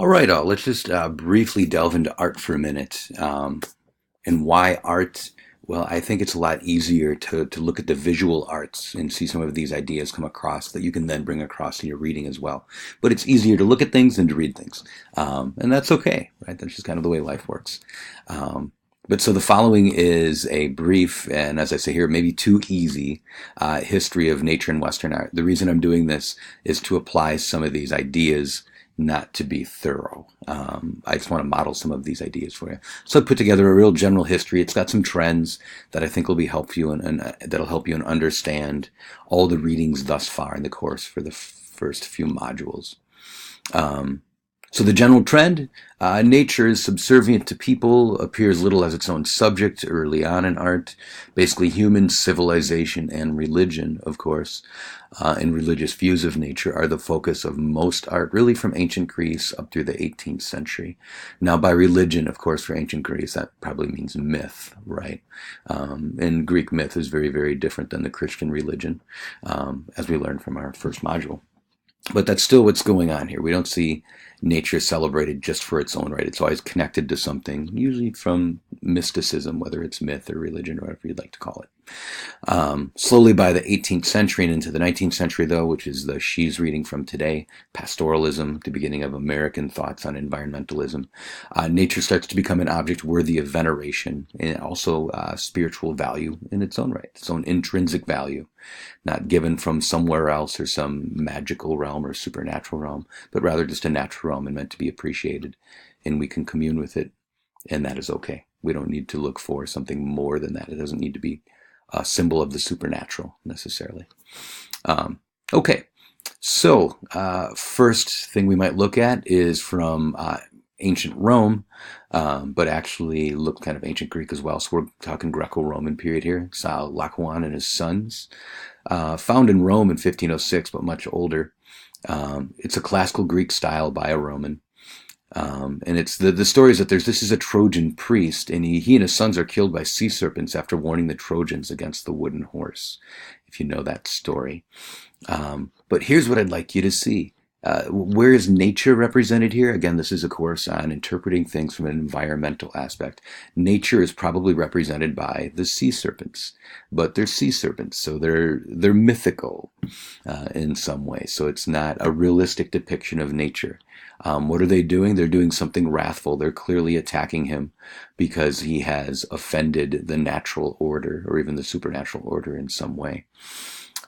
All right, let's just briefly delve into art for a minute. And why art? Well, I think it's a lot easier to look at the visual arts and see some of these ideas come across that you can then bring across in your reading as well. But it's easier to look at things than to read things. And that's okay, right? That's just kind of the way life works. But so the following is a brief, and as I say here, maybe too easy, history of nature and Western art. The reason I'm doing this is to apply some of these ideas, not to be thorough. I just want to model some of these ideas for you. So I put together a real general history. It's got some trends that I think will be helpful you and that'll help you understand all the readings thus far in the course for the first few modules. So the general trend, nature is subservient to people, appears little as its own subject early on in art. Basically human civilization and religion, of course, and religious views of nature are the focus of most art, really from ancient Greece up through the 18th century. Now by religion, of course, for ancient Greece, that probably means myth, right? And Greek myth is very, very different than the Christian religion, as we learned from our first module. But that's still what's going on here. We don't see nature celebrated just for its own right. It's always connected to something, usually from mysticism, whether it's myth or religion or whatever you'd like to call it. Slowly by the 18th century and into the 19th century, though, which is the she's reading from today, pastoralism, the beginning of American thoughts on environmentalism, nature starts to become an object worthy of veneration and also spiritual value in its own right, its own intrinsic value, not given from somewhere else or some magical realm or supernatural realm, but rather just a natural realm and meant to be appreciated, and we can commune with it, and that is okay. We don't need to look for something more than that. It doesn't need to be a symbol of the supernatural necessarily. Okay, so first thing we might look at is from ancient Rome, but actually look kind of ancient Greek as well. So we're talking Greco-Roman period here. So Laocoon and his sons, found in Rome in 1506, but much older. It's a classical Greek style by a Roman. And it's the story is that this is a Trojan priest, and he and his sons are killed by sea serpents after warning the Trojans against the wooden horse, if you know that story. But here's what I'd like you to see. Where is nature represented here? Again, this is a course on interpreting things from an environmental aspect. Nature is probably represented by the sea serpents, but they're sea serpents, so they're mythical in some way. So it's not a realistic depiction of nature. What are they doing? They're doing something wrathful. They're clearly attacking him because he has offended the natural order or even the supernatural order in some way.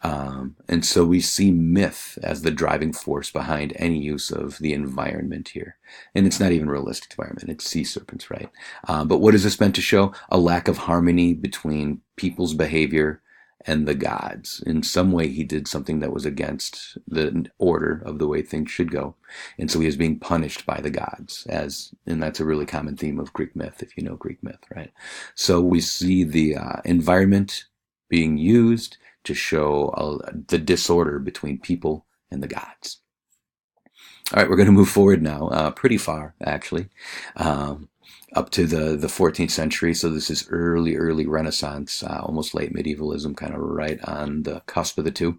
And so we see myth as the driving force behind any use of the environment here. And it's not even a realistic environment. It's sea serpents, right? But what is this meant to show? A lack of harmony between people's behavior and the gods. In some way, he did something that was against the order of the way things should go. And so he is being punished by the gods, and that's a really common theme of Greek myth, if you know Greek myth, right? So we see the environment being used to show the disorder between people and the gods. All right, we're going to move forward now, pretty far, actually, up to the 14th century. So this is early Renaissance, almost late medievalism, kind of right on the cusp of the two.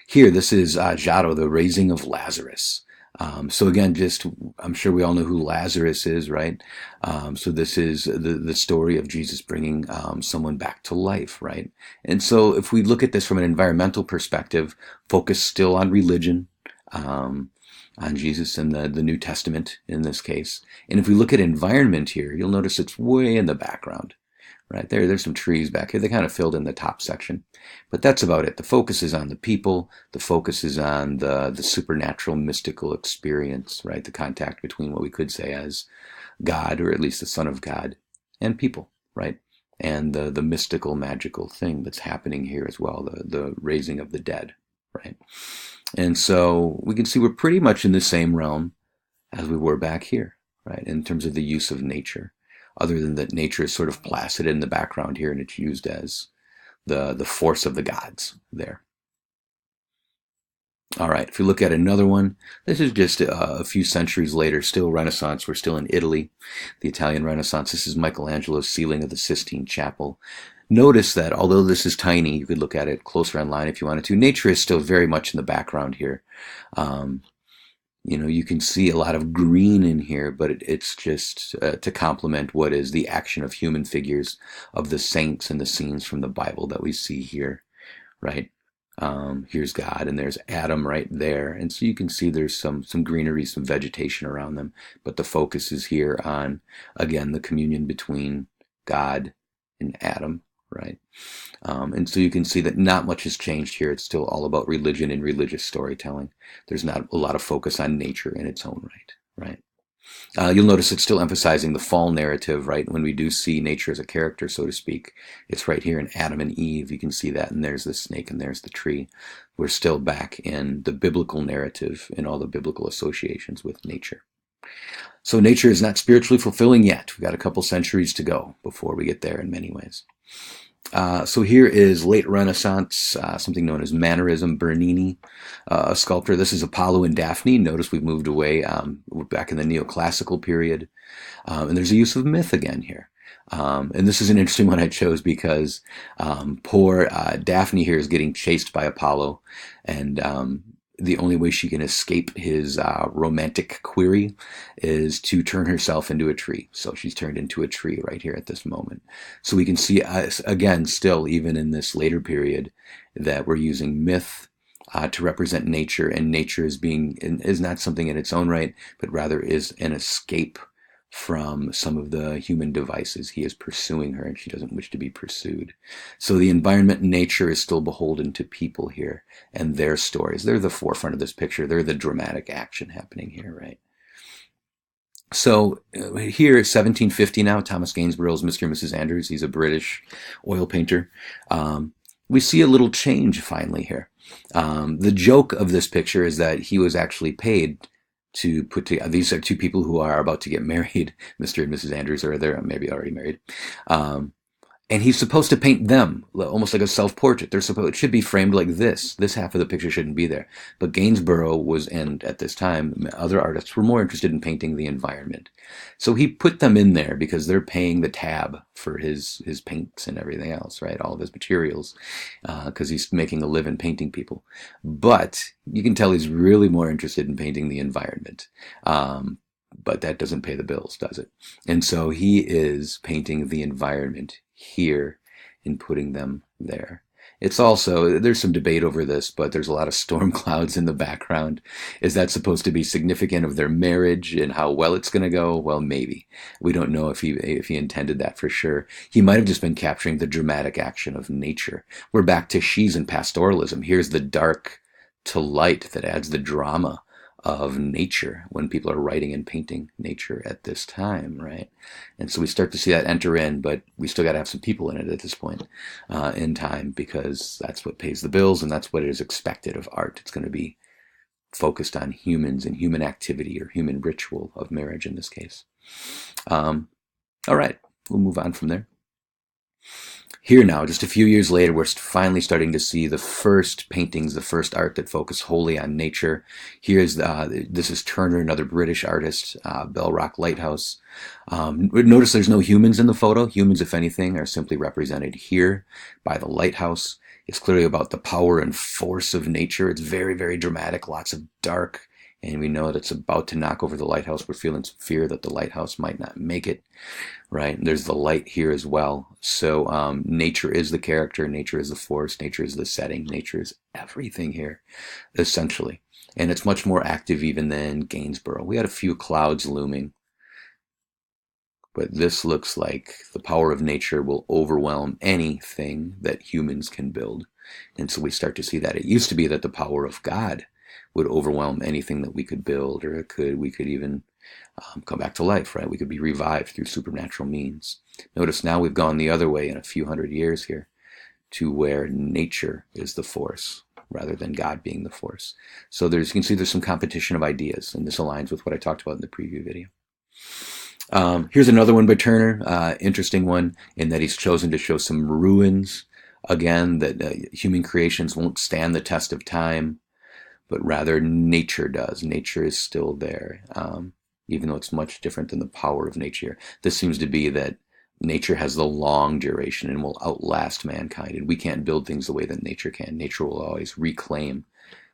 Here, this is Giotto, The Raising of Lazarus. So again, I'm sure we all know who Lazarus is, right? So this is the story of Jesus bringing someone back to life, right? And so if we look at this from an environmental perspective, focus still on religion, on Jesus and the New Testament in this case. And if we look at environment here, you'll notice it's way in the background. Right there, there's some trees back here. They kind of filled in the top section. But that's about it. The focus is on the people. The focus is on the supernatural, mystical experience, right? The contact between what we could say as God, or at least the Son of God, and people, right? And the mystical, magical thing that's happening here as well, the raising of the dead, right? And so we can see we're pretty much in the same realm as we were back here, right? In terms of the use of nature. Other than that nature is sort of placid in the background here, and it's used as the force of the gods there. All right, if we look at another one, this is just a few centuries later, still Renaissance. We're still in Italy, the Italian Renaissance. This is Michelangelo's ceiling of the Sistine Chapel. Notice that although this is tiny, you could look at it closer online if you wanted to. Nature is still very much in the background here. You can see a lot of green in here, but it's just to complement what is the action of human figures of the saints and the scenes from the Bible that we see here, right? Here's God, and there's Adam right there, and so you can see there's some greenery, some vegetation around them, but the focus is here on, again, the communion between God and Adam, right? And so you can see that not much has changed here. It's still all about religion and religious storytelling. There's not a lot of focus on nature in its own right, right? You'll notice it's still emphasizing the fall narrative, right? When we do see nature as a character, so to speak, it's right here in Adam and Eve. You can see that, and there's the snake, and there's the tree. We're still back in the biblical narrative and all the biblical associations with nature. So nature is not spiritually fulfilling yet. We've got a couple centuries to go before we get there in many ways. So here is late Renaissance, something known as Mannerism, Bernini, a sculptor. This is Apollo and Daphne. Notice we've moved away. We're back in the neoclassical period. And there's a use of myth again here. And this is an interesting one I chose because poor Daphne here is getting chased by Apollo, and the only way she can escape his romantic query is to turn herself into a tree. So she's turned into a tree right here at this moment. So we can see, again, still, even in this later period, that we're using myth to represent nature, and nature is not something in its own right, but rather is an escape from some of the human devices. He is pursuing her, and she doesn't wish to be pursued. So the environment and nature is still beholden to people here and their stories. They're the forefront of this picture. They're the dramatic action happening here, right? So here, 1750 now, Thomas Gainsborough's Mr. and Mrs. Andrews. He's a British oil painter. We see a little change finally here. The joke of this picture is that he was actually paid to put together. These are two people who are about to get married. Mr. and Mrs. Andrews are there, maybe already married. And he's supposed to paint them almost like a self-portrait. It should be framed like this. This half of the picture shouldn't be there. But Gainsborough was, and at this time, other artists were more interested in painting the environment. So he put them in there because they're paying the tab for his paints and everything else, right? All of his materials, because he's making a living painting people. But you can tell he's really more interested in painting the environment. But that doesn't pay the bills, does it? And so he is painting the environment here and putting them there. It's also, there's some debate over this, but there's a lot of storm clouds in the background. Is that supposed to be significant of their marriage and how well it's going to go? Well, maybe. We don't know if he intended that for sure. He might have just been capturing the dramatic action of nature. We're back to She's and pastoralism. Here's the dark to light that adds the drama of nature when people are writing and painting nature at this time, right? And so we start to see that enter in, but we still got to have some people in it at this point in time, because that's what pays the bills and that's what is expected of art. It's going to be focused on humans and human activity or human ritual of marriage in this case. All right, we'll move on from there. Here now, just a few years later, we're finally starting to see the first paintings, the first art that focus wholly on nature. This is Turner, another British artist, Bell Rock Lighthouse. Notice there's no humans in the photo. Humans, if anything, are simply represented here by the lighthouse. It's clearly about the power and force of nature. It's very, very dramatic, lots of dark, and we know that it's about to knock over the lighthouse. We're feeling some fear that the lighthouse might not make it, right? There's the light here as well. So nature is the character, nature is the force, nature is the setting, nature is everything here, essentially. And it's much more active even than Gainsborough. We had a few clouds looming, but this looks like the power of nature will overwhelm anything that humans can build. And so we start to see that. It used to be that the power of God would overwhelm anything that we could build, or we could even come back to life, right? We could be revived through supernatural means. Notice now we've gone the other way in a few hundred years here to where nature is the force rather than God being the force. So you can see there's some competition of ideas, and this aligns with what I talked about in the preview video. Here's another one by Turner, interesting one in that he's chosen to show some ruins, again, that human creations won't stand the test of time, but rather nature does. Nature is still there, even though it's much different than the power of nature. This seems to be that nature has the long duration and will outlast mankind, and we can't build things the way that nature can. Nature will always reclaim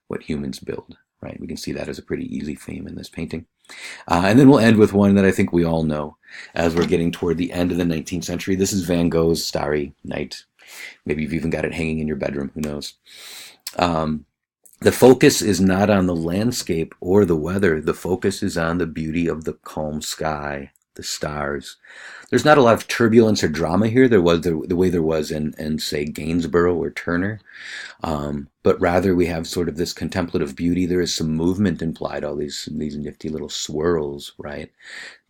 what humans build, right? We can see that as a pretty easy theme in this painting. And then we'll end with one that I think we all know as we're getting toward the end of the 19th century. This is Van Gogh's Starry Night. Maybe you've even got it hanging in your bedroom, who knows? The focus is not on the landscape or the weather. The focus is on the beauty of the calm sky, the stars. There's not a lot of turbulence or drama here. There was the way there was in say, Gainsborough or Turner. But rather we have sort of this contemplative beauty. There is some movement implied, all these nifty little swirls, right?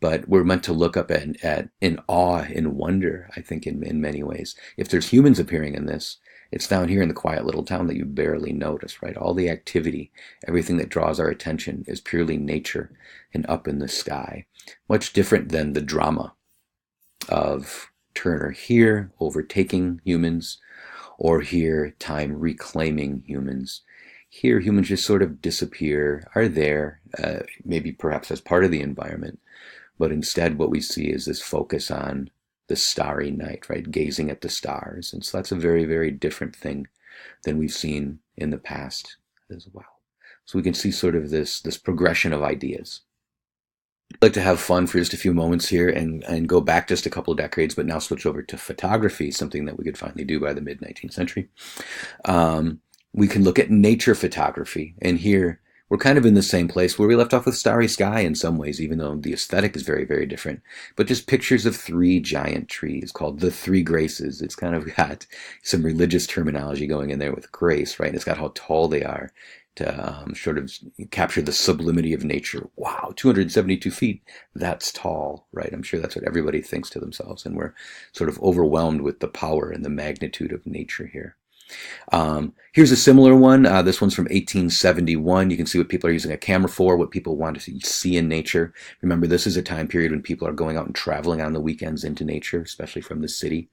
But we're meant to look up at in awe, in wonder, I think, in many ways. If there's humans appearing in this, it's down here in the quiet little town that you barely notice, right? All the activity, everything that draws our attention is purely nature and up in the sky. Much different than the drama of Turner here, overtaking humans, or here, time reclaiming humans. Here, humans just sort of disappear, are there, maybe perhaps as part of the environment, but instead what we see is this focus on the starry night, right? Gazing at the stars. And so that's a very, very different thing than we've seen in the past as well. So we can see sort of this progression of ideas. I'd like to have fun for just a few moments here and go back just a couple of decades, but now switch over to photography, something that we could finally do by the mid-19th century. We can look at nature photography, and here we're kind of in the same place where we left off with Starry Sky in some ways, even though the aesthetic is very, very different. But just pictures of 3 giant trees called the 3 Graces. It's kind of got some religious terminology going in there with grace, right? It's got how tall they are to sort of capture the sublimity of nature. Wow, 272 feet, that's tall, right? I'm sure that's what everybody thinks to themselves, and we're sort of overwhelmed with the power and the magnitude of nature here. Here's a similar one. This one's from 1871. You can see what people are using a camera for, what people want to see in nature. Remember, this is a time period when people are going out and traveling on the weekends into nature, especially from the city.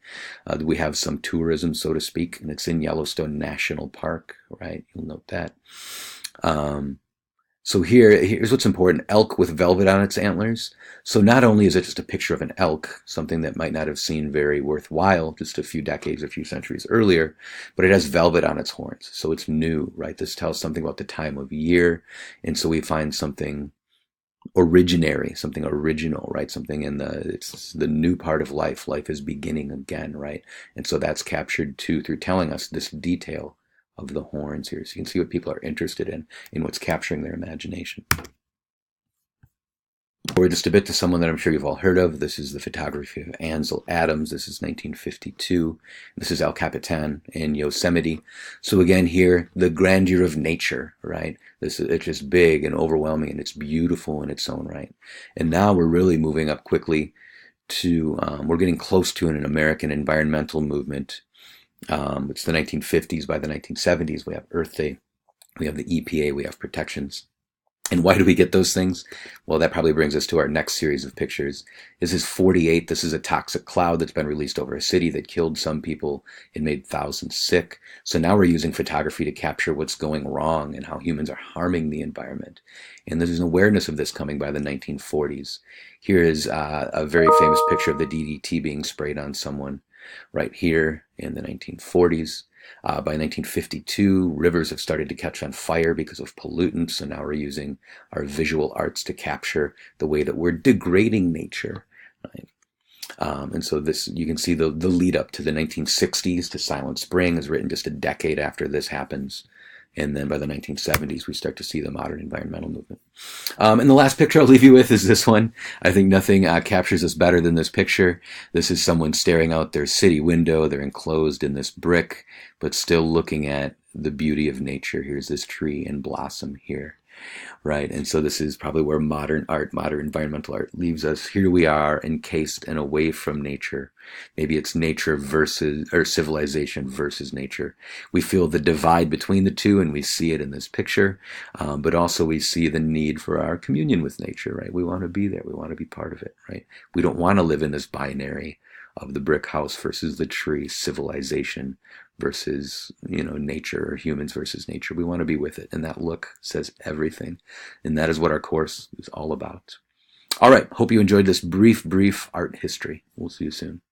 We have some tourism, so to speak, and it's in Yellowstone National Park, right? You'll note that. So here's what's important. Elk with velvet on its antlers. So not only is it just a picture of an elk, something that might not have seemed very worthwhile just a few decades, a few centuries earlier, but it has velvet on its horns. So it's new, right? This tells something about the time of year. And so we find something originary, something original, right? Something it's the new part of life. Life is beginning again, right? And so that's captured too through telling us this detail of the horns here. So you can see what people are interested in what's capturing their imagination. Or just a bit to someone that I'm sure you've all heard of. This is the photography of Ansel Adams. This is 1952. This is El Capitan in Yosemite. So again here, the grandeur of nature, right? It's just big and overwhelming, and it's beautiful in its own right. And now we're really moving up quickly to, we're getting close to an American environmental movement. It's the 1950s. By the 1970s, we have Earth Day, we have the EPA, we have protections. And why do we get those things? Well, that probably brings us to our next series of pictures. This is 48. This is a toxic cloud that's been released over a city that killed some people and made thousands sick. So now we're using photography to capture what's going wrong and how humans are harming the environment. And there's an awareness of this coming by the 1940s. Here is a very famous picture of the DDT being sprayed on someone right here in the 1940s. By 1952, rivers have started to catch on fire because of pollutants, so now we're using our visual arts to capture the way that we're degrading nature. Right? And so this, you can see the lead up to the 1960s to Silent Spring is written just a decade after this happens. And then by the 1970s, we start to see the modern environmental movement. And the last picture I'll leave you with is this one. I think nothing captures us better than this picture. This is someone staring out their city window. They're enclosed in this brick, but still looking at the beauty of nature. Here's this tree in blossom here, right? And so this is probably where modern art, modern environmental art leaves us. Here we are encased and away from nature. Maybe it's nature versus, or civilization versus nature. We feel the divide between the two, and we see it in this picture, but also we see the need for our communion with nature, right? We want to be there. We want to be part of it, right? We don't want to live in this binary of the brick house versus the tree, civilization versus, nature, or humans versus nature. We want to be with it, and that look says everything, and that is what our course is all about. All right, hope you enjoyed this brief art history. We'll see you soon.